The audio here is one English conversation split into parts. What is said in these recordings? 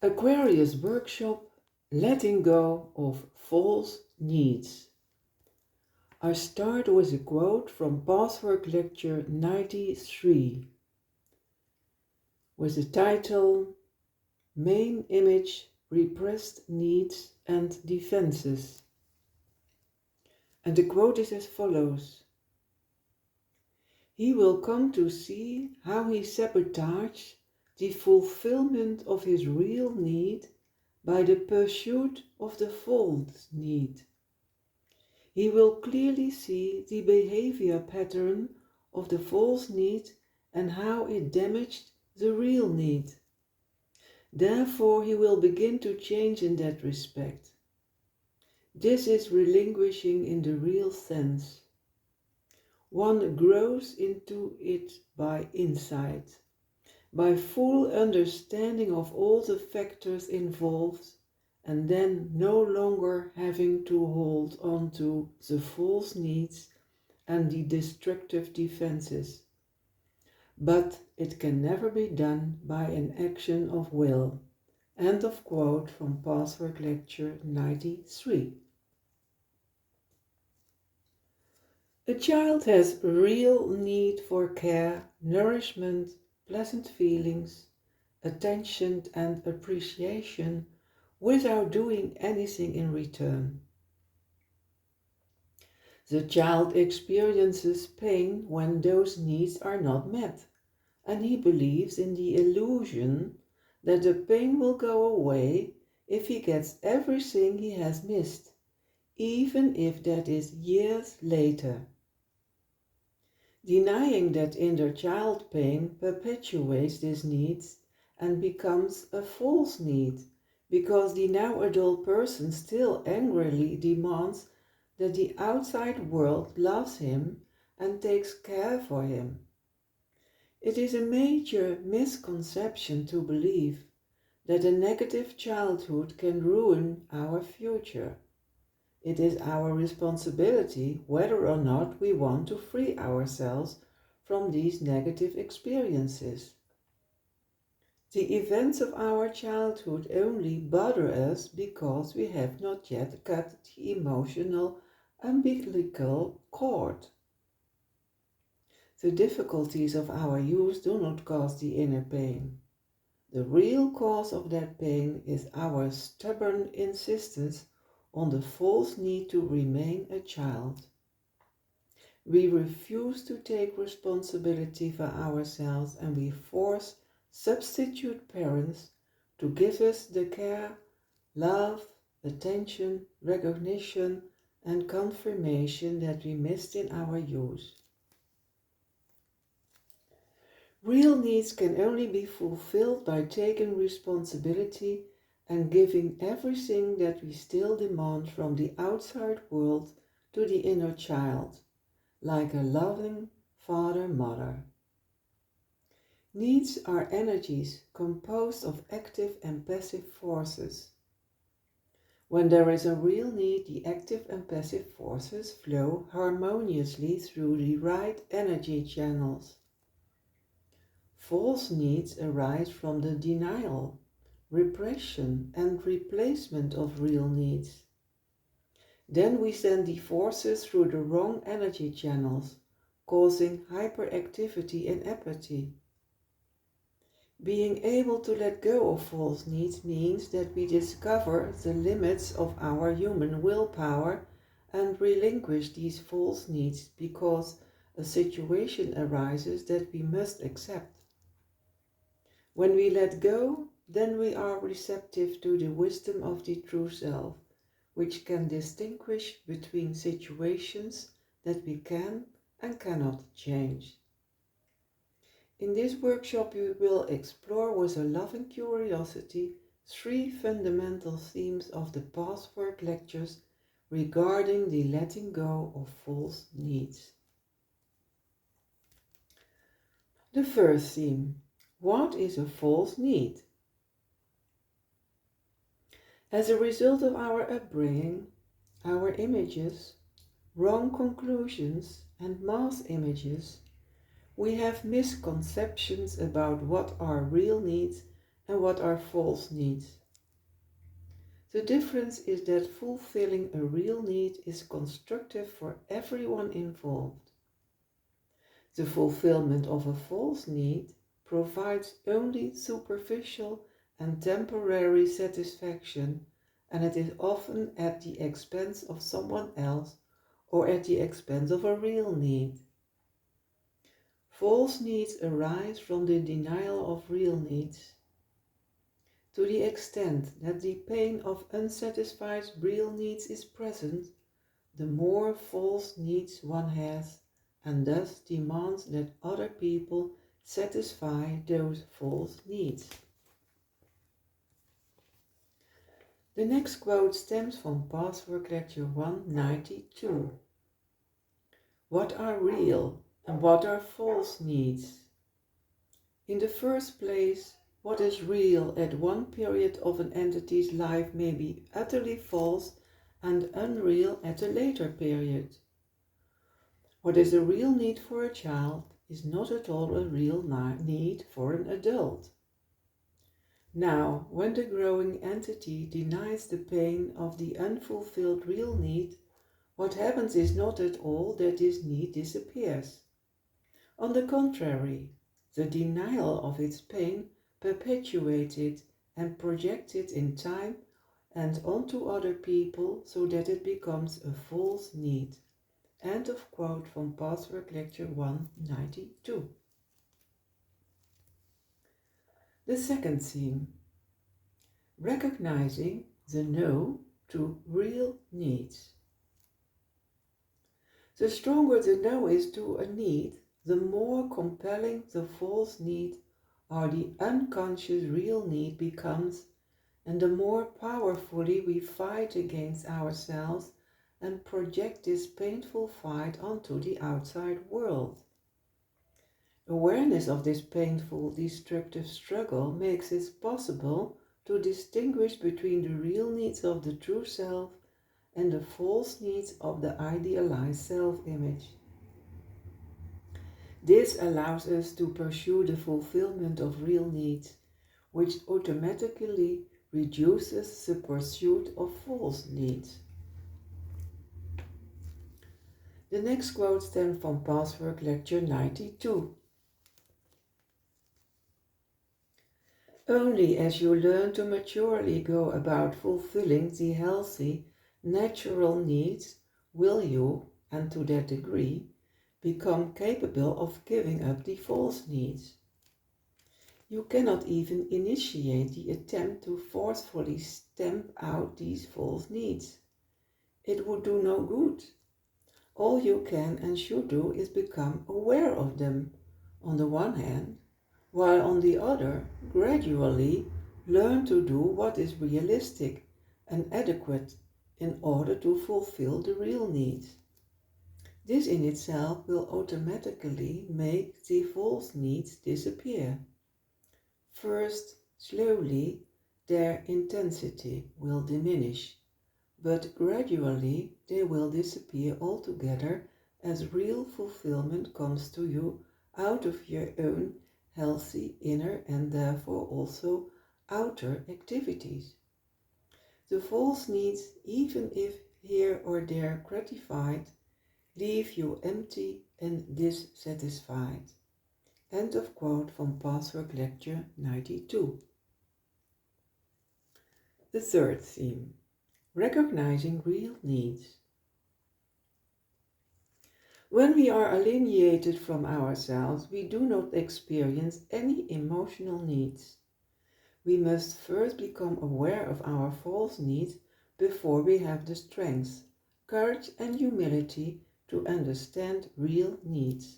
Aquarius workshop, letting go of false needs. I start with a quote from Pathwork Lecture 93 with the title Main Image, Repressed Needs and Defenses. And the quote is as follows: He will come to see how he sabotaged the fulfillment of his real need by the pursuit of the false need. He will clearly see the behavior pattern of the false need and how it damaged the real need. Therefore, he will begin to change in that respect. This is relinquishing in the real sense. One grows into it by insight, by full understanding of all the factors involved, and then no longer having to hold on to the false needs and the destructive defenses. But it can never be done by an action of will. End of quote from Pathwork Lecture 93. A child has real need for care, nourishment, pleasant feelings, attention and appreciation without doing anything in return. The child experiences pain when those needs are not met, and he believes in the illusion that the pain will go away if he gets everything he has missed, even if that is years later. Denying that inner child pain perpetuates these needs and becomes a false need, because the now adult person still angrily demands that the outside world loves him and takes care for him. It is a major misconception to believe that a negative childhood can ruin our future. It is our responsibility whether or not we want to free ourselves from these negative experiences. The events of our childhood only bother us because we have not yet cut the emotional umbilical cord. The difficulties of our youth do not cause the inner pain. The real cause of that pain is our stubborn insistence on the false need to remain a child. We refuse to take responsibility for ourselves, and we force substitute parents to give us the care, love, attention, recognition, and confirmation that we missed in our youth. Real needs can only be fulfilled by taking responsibility and giving everything that we still demand from the outside world to the inner child, like a loving father-mother. Needs are energies composed of active and passive forces. When there is a real need, the active and passive forces flow harmoniously through the right energy channels. False needs arise from the denial, repression and replacement of real needs. Then we send the forces through the wrong energy channels, causing hyperactivity and apathy. Being able to let go of false needs means that we discover the limits of our human willpower and relinquish these false needs because a situation arises that we must accept. When we let go, then we are receptive to the wisdom of the true self, which can distinguish between situations that we can and cannot change. In this workshop we will explore with a loving curiosity 3 fundamental themes of the Pathwork Lectures regarding the letting go of false needs. The first theme: what is a false need? As a result of our upbringing, our images, wrong conclusions and mass images, we have misconceptions about what are real needs and what are false needs. The difference is that fulfilling a real need is constructive for everyone involved. The fulfillment of a false need provides only superficial and temporary satisfaction, and it is often at the expense of someone else or at the expense of a real need. False needs arise from the denial of real needs. To the extent that the pain of unsatisfied real needs is present, the more false needs one has, and thus demands that other people satisfy those false needs. The next quote stems from Pathwork Lecture 192. What are real and what are false needs? In the first place, what is real at one period of an entity's life may be utterly false and unreal at a later period. What is a real need for a child is not at all a real need for an adult. Now, when the growing entity denies the pain of the unfulfilled real need, what happens is not at all that this need disappears. On the contrary, the denial of its pain perpetuates it and projects it in time and onto other people so that it becomes a false need. End of quote from Pathwork Lecture 192. The second theme, recognizing the no to real needs. The stronger the no is to a need, the more compelling the false need or the unconscious real need becomes, and the more powerfully we fight against ourselves and project this painful fight onto the outside world. Awareness of this painful, destructive struggle makes it possible to distinguish between the real needs of the true self and the false needs of the idealized self-image. This allows us to pursue the fulfillment of real needs, which automatically reduces the pursuit of false needs. The next quote stems from Pathwork Lecture 92. Only as you learn to maturely go about fulfilling the healthy, natural needs will you, and to that degree, become capable of giving up the false needs. You cannot even initiate the attempt to forcefully stamp out these false needs. It would do no good. All you can and should do is become aware of them, on the one hand, while on the other, gradually learn to do what is realistic and adequate in order to fulfill the real needs. This in itself will automatically make the false needs disappear. First, slowly, their intensity will diminish, but gradually they will disappear altogether as real fulfillment comes to you out of your own healthy inner and therefore also outer activities. The false needs, even if here or there gratified, leave you empty and dissatisfied. End of quote from Pathwork Lecture 92. The third theme, recognizing real needs. When we are alienated from ourselves, we do not experience any emotional needs. We must first become aware of our false needs before we have the strength, courage and humility to understand real needs.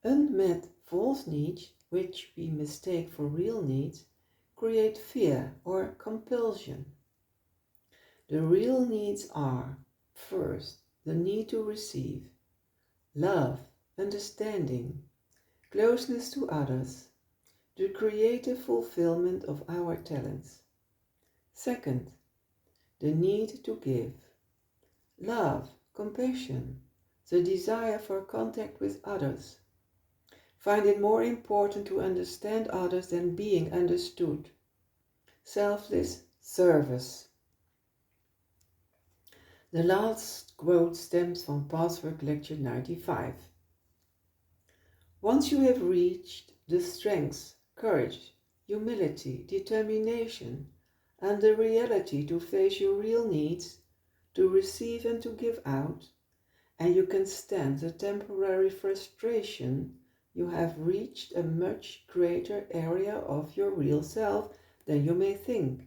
Unmet false needs, which we mistake for real needs, create fear or compulsion. The real needs are, first, the need to receive, love, understanding, closeness to others, the creative fulfillment of our talents. Second, the need to give, love, compassion, the desire for contact with others, find it more important to understand others than being understood. Selfless service. The last quote stems from Pathwork Lecture 95. Once you have reached the strength, courage, humility, determination, and the reality to face your real needs, to receive and to give out, and you can stand the temporary frustration, you have reached a much greater area of your real self than you may think.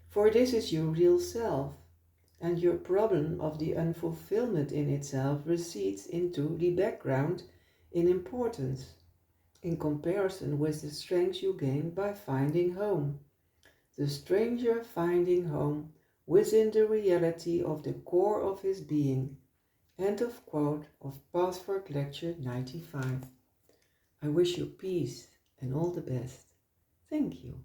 For this is your real self, and your problem of the unfulfillment in itself recedes into the background in importance, in comparison with the strength you gain by finding home. The stranger finding home within the reality of the core of his being. End of quote of Pathwork Lecture 95. I wish you peace and all the best. Thank you.